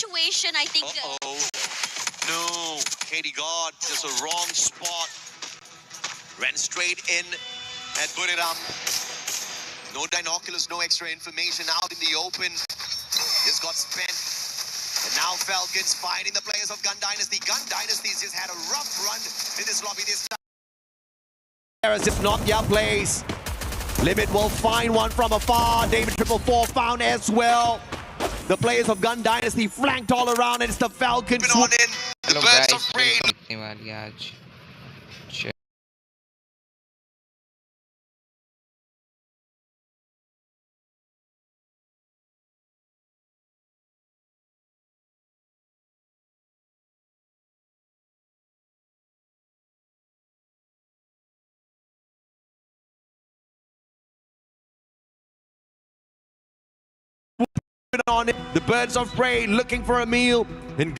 situation, I think... No, Katie God, just a wrong spot. Ran straight in and put it up. No binoculars, no extra information out in the open. Just got spent. And now Falcons finding the players of Gun Dynasty. Gun Dynasty's just had a rough run in this lobby this time. If not their place. Limit will find one from afar. David 444 found as well. The players of Gun Dynasty flanked all around, and it's the Falcons. On in. The Hello birds guys, of prey. On it, the birds of prey looking for a meal. And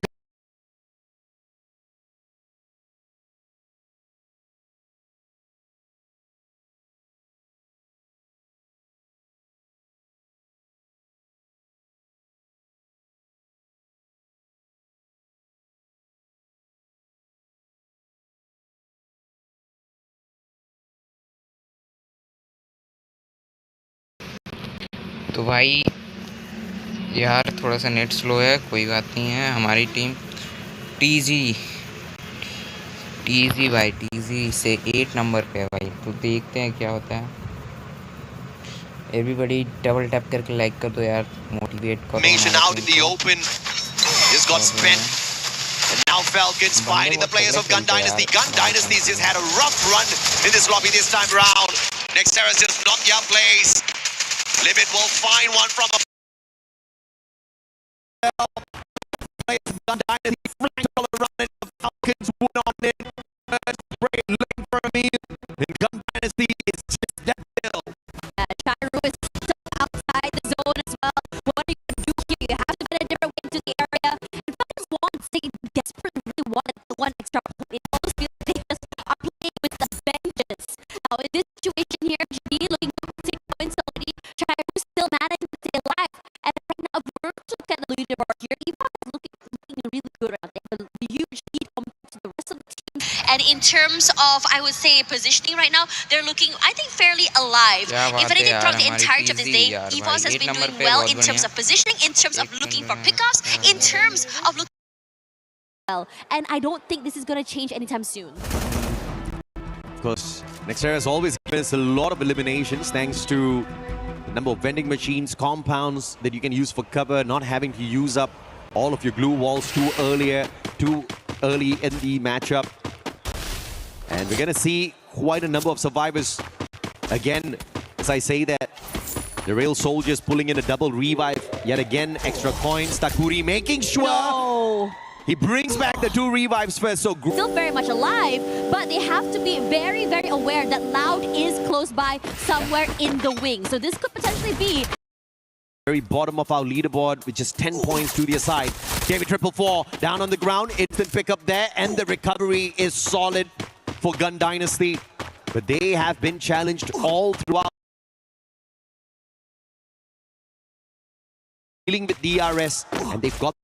तो भाई यार थोड़ा सा net slow है, कोई बात नहीं है। हमारी टीम टीजी भाई, टीजी से 8 नंबर पे है भाई। तो देखते हैं क्या होता है। एवरीबॉडी डबल टैप करके लाइक कर दो यार, मोटिवेट करो। Out in the open. Just got spent. And now Falcons fighting the players of Gun Dynasty. Gun Dynasty's just had a rough run in this lobby this time round. Nextera's just not their place. Limit will find one from a Gun Dynasty flanked all around it. The Falcons went on in. Birds of prey looking for a meal. And Gun Dynasty is just that still. Chiru is still outside the zone as well. What are you going to do here? You have to get a different way into the area. And Falcons they desperately really wanted the one extra point. It almost feels like they just are playing with the vengeance. Now, in this situation here, GD looking to take points already. Chiru still managing to stay alive. And right now, if we're to look at the leaderboard here, Evox is looking really good around there. The huge lead compared to the rest of the team. And in terms of, I would say, positioning right now, they're looking, I think, fairly alive. If anything, throughout the entirety of this day, EVOS has been doing well in terms of positioning, in terms of looking for pickoffs, in terms of looking well. And I don't think this is going to change anytime soon. Of course, Nextera has always given us a lot of eliminations thanks to the number of vending machines, compounds that you can use for cover, not having to use up all of your glue walls too early in the matchup. And we're going to see quite a number of survivors. Again, as I say that, the Rail Soldiers pulling in a double revive. Yet again, extra coins. Takuri making sure he brings back the 2 revives first. So still very much alive, but they have to be very, very aware that Loud is close by somewhere in the wing. So this could potentially be very bottom of our leaderboard with just 10 points to their side. David 444 down on the ground. Instant pick up there, and the recovery is solid for Gun Dynasty. But they have been challenged all throughout. Dealing with DRS, and they've got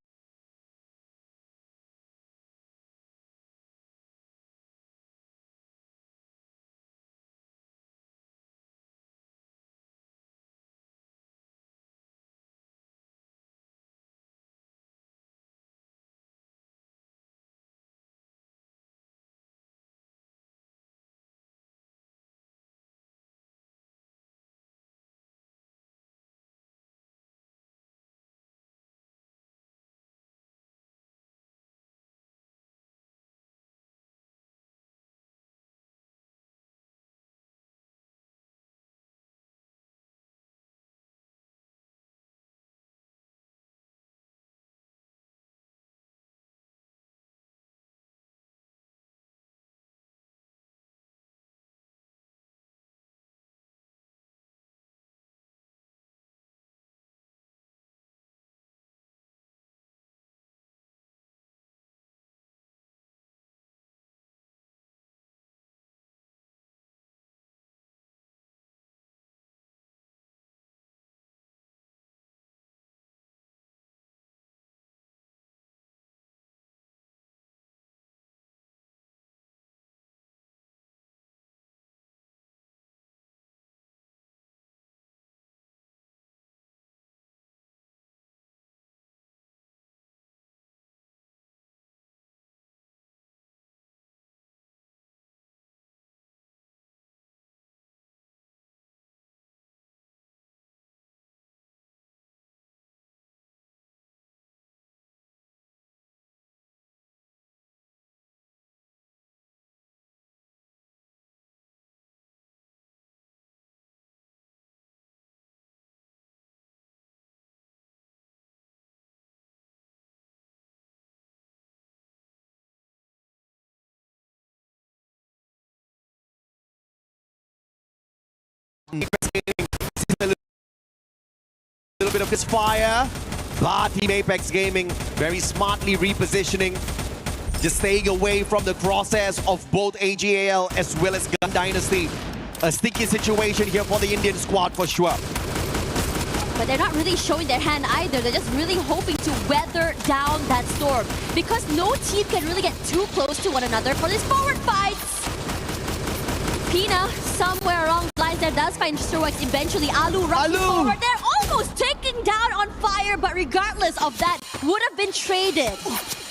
bit of this fire. But Team Apex Gaming very smartly repositioning, just staying away from the crosshairs of both AGAL as well as Gun Dynasty. A sticky situation here for the Indian squad for sure. But they're not really showing their hand either. They're just really hoping to weather down that storm, because no team can really get too close to one another for these forward fights. Pina, somewhere along the lines there, does find Struex eventually. Alu rushing forward. They're almost taking down on fire, but regardless of that, would have been traded.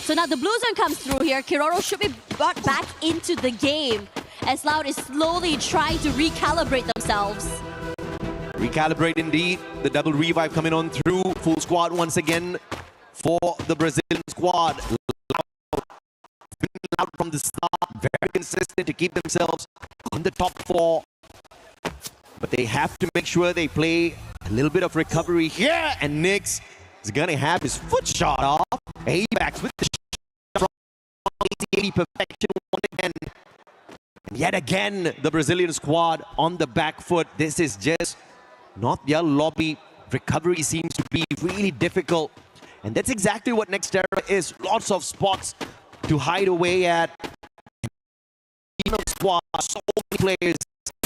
So now the blue zone comes through here. Kiroro should be brought back into the game, as Loud is slowly trying to recalibrate themselves. Recalibrate indeed. The double revive coming on through. Full squad once again for the Brazilian squad. Loud from the start, very consistent to keep themselves on the top 4. But they have to make sure they play a little bit of recovery here. And Nyx is going to have his foot shot off. ABAX with the shot from 80 perfection once again. And yet again, the Brazilian squad on the back foot. This is just not their lobby. Recovery seems to be really difficult. And that's exactly what Nextera is. Lots of spots to hide away at. Squad, so many players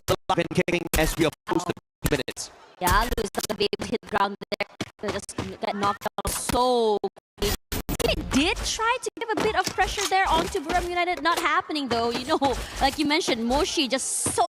alive and kicking as we approach the minutes. Yeah, Alu is not going to be able to hit the ground there. They just get knocked down so quickly. He did try to give a bit of pressure there onto Buram United. Not happening though. You know, like you mentioned, Moshi just so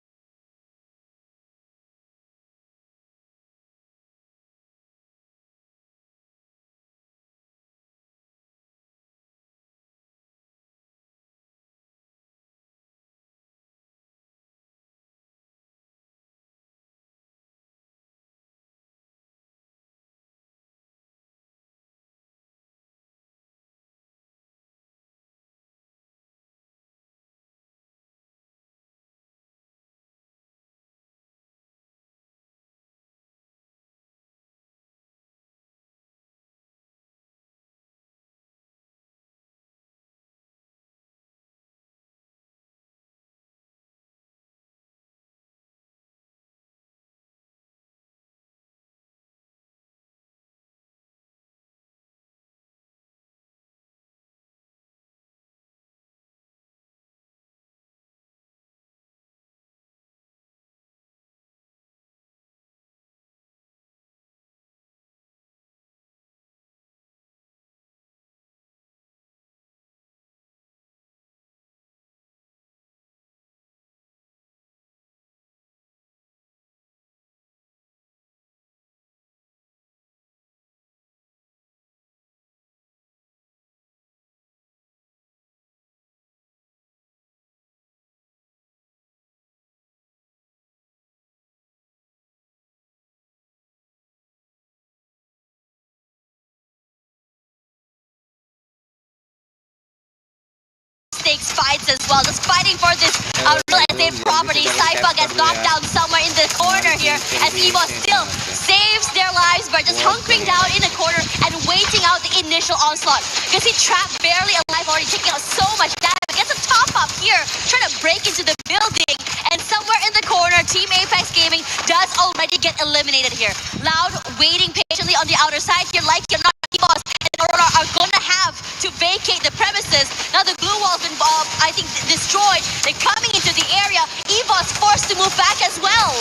stakes fights as well, just fighting for this real estate property. Saifa gets knocked down somewhere in the corner here as EVOS still saves their lives, but just hunkering down in the corner and waiting out the initial onslaught. You can see Trap barely alive, already taking out so much damage. Gets a top up here, trying to break into the building, and somewhere in the corner, Team Apex Gaming does already get eliminated here. Loud waiting patiently on the outer side here, like you're not. EVOS and Aurora are gonna have to vacate the premises. Now the glue wall's been, I think, destroyed. They're coming into the area. EVOS forced to move back as well.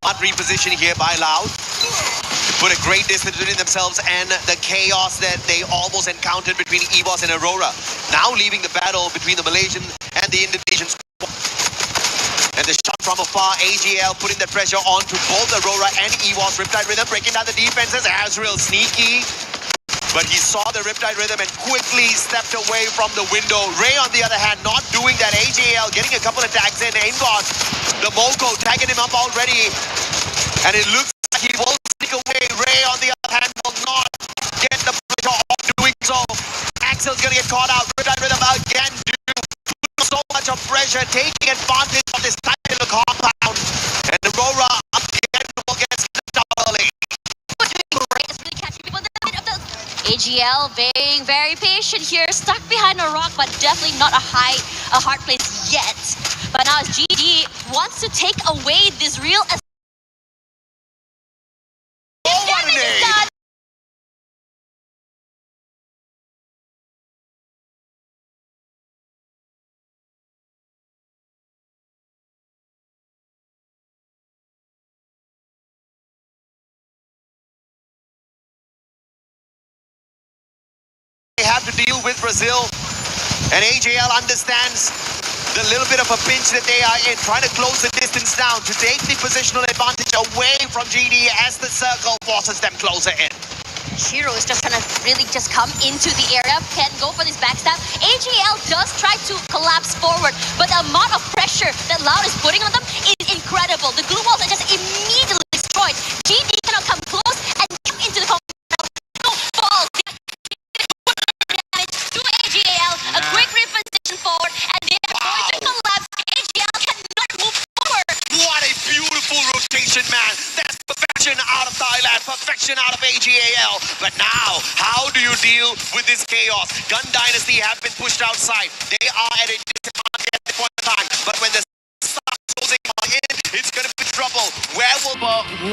Smart reposition here by Loud. Put a great distance between themselves and the chaos that they almost encountered between EVOS and Aurora. Now leaving the battle between the Malaysian and the Indonesian squad. And the shot from afar, AGL putting the pressure on to both Aurora and EVOS. Riptide Rhythm breaking down the defenses. Azrael sneaky. But he saw the Riptide Rhythm and quickly stepped away from the window. Ray, on the other hand, not doing that. AJL getting a couple of tags in. Inbox, the Moko tagging him up already. And it looks like he will sneak away. Ray, on the other hand, will not get the pressure of doing so. Axel's going to get caught out. Riptide Rhythm again so much of pressure, taking advantage of this tight little compound. And Aurora again will get slipped out early. AGL being very patient here, stuck behind a rock, but definitely not a hard place yet. But now as GD wants to take away this real. Oh, what a nade! have to deal with Brazil. And AJL understands the little bit of a pinch that they are in, trying to close the distance down to take the positional advantage away from GD as the circle forces them closer in. Shiro is just trying to really just come into the area, can go for this backstab. AGL does try to collapse forward, but the amount of pressure that Loud is putting on them is incredible. The glue walls are just immediately destroyed. GD cannot come close and get into the compound. No balls. Damage to AGL. A quick reposition forward, and they are going to collapse. AGL cannot move forward. What a beautiful rotation, man. That's perfection out of Thailand, perfection out of AGAL. But now, how do you deal with this chaos? Gun Dynasty have been pushed outside. They are at a disadvantage at the point of time. But when the start closing in, it's going to be trouble. Where will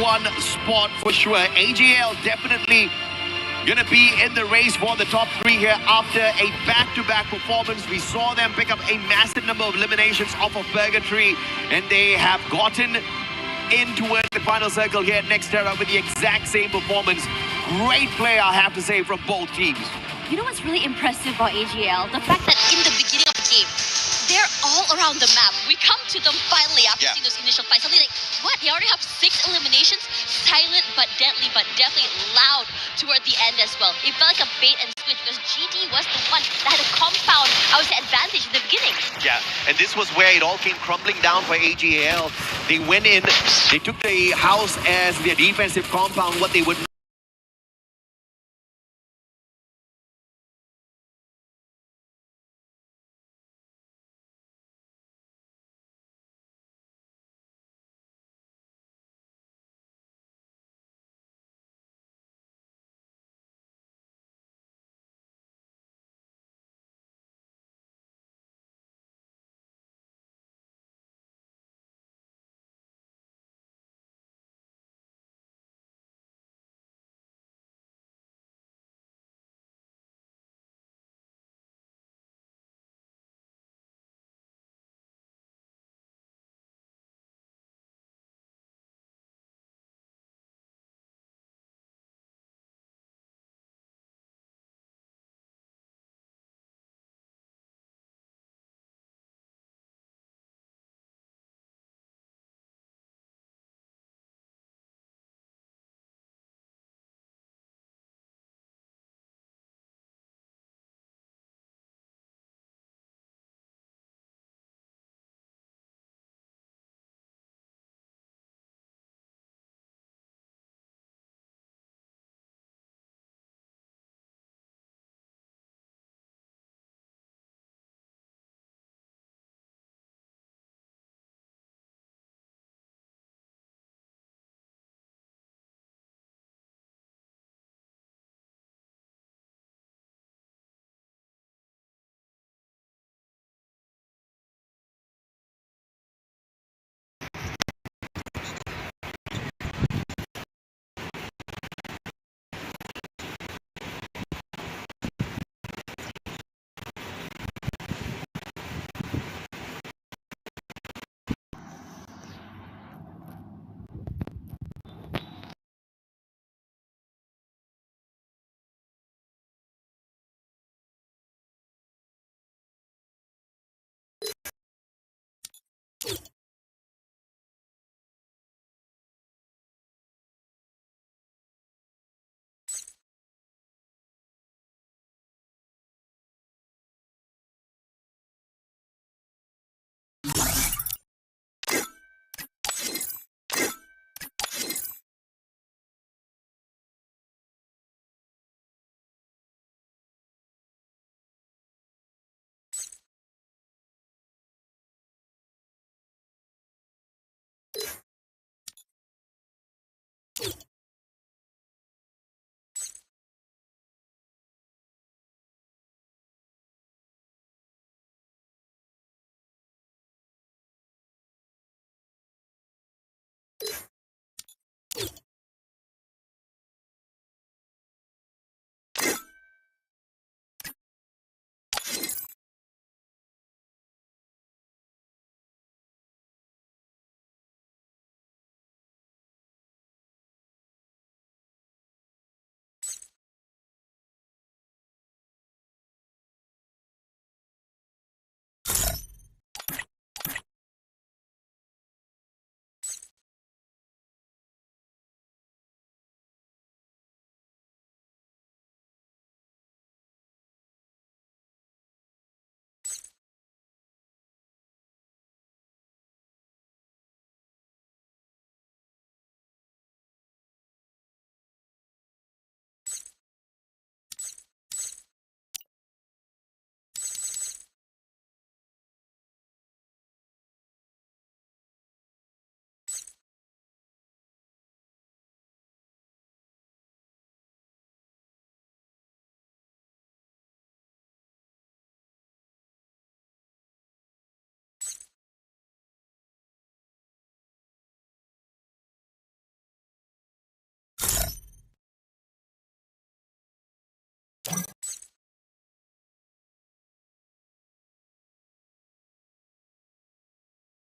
one spot for sure? AGL definitely going to be in the race for the top 3 here after a back-to-back performance. We saw them pick up a massive number of eliminations off of Purgatory, and they have gotten in towards the final circle here at Nextera with the exact same performance. Great play, I have to say, from both teams. You know what's really impressive about AGL? The fact that in the beginning of the game, they're all around the map. We come to them finally after seeing those initial fights. Something like, what? They already have 6 eliminations? Silent but deadly, but definitely loud toward the end as well. It felt like a bait and switch because GD was the one that had a compound, I would say, advantage in the beginning. Yeah, and this was where it all came crumbling down for AGL. They went in, they took the house as their defensive compound, what they would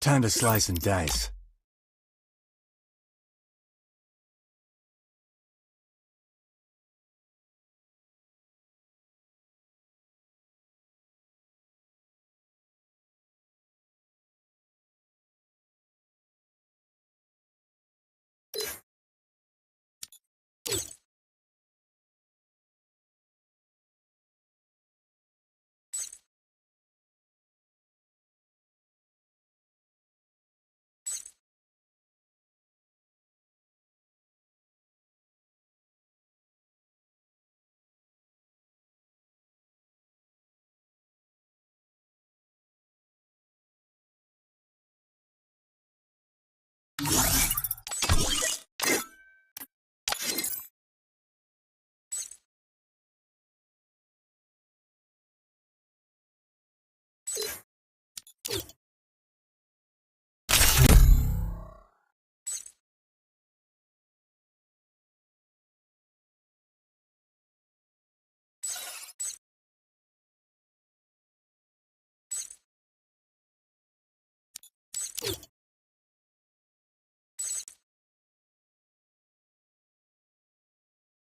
Time to slice and dice.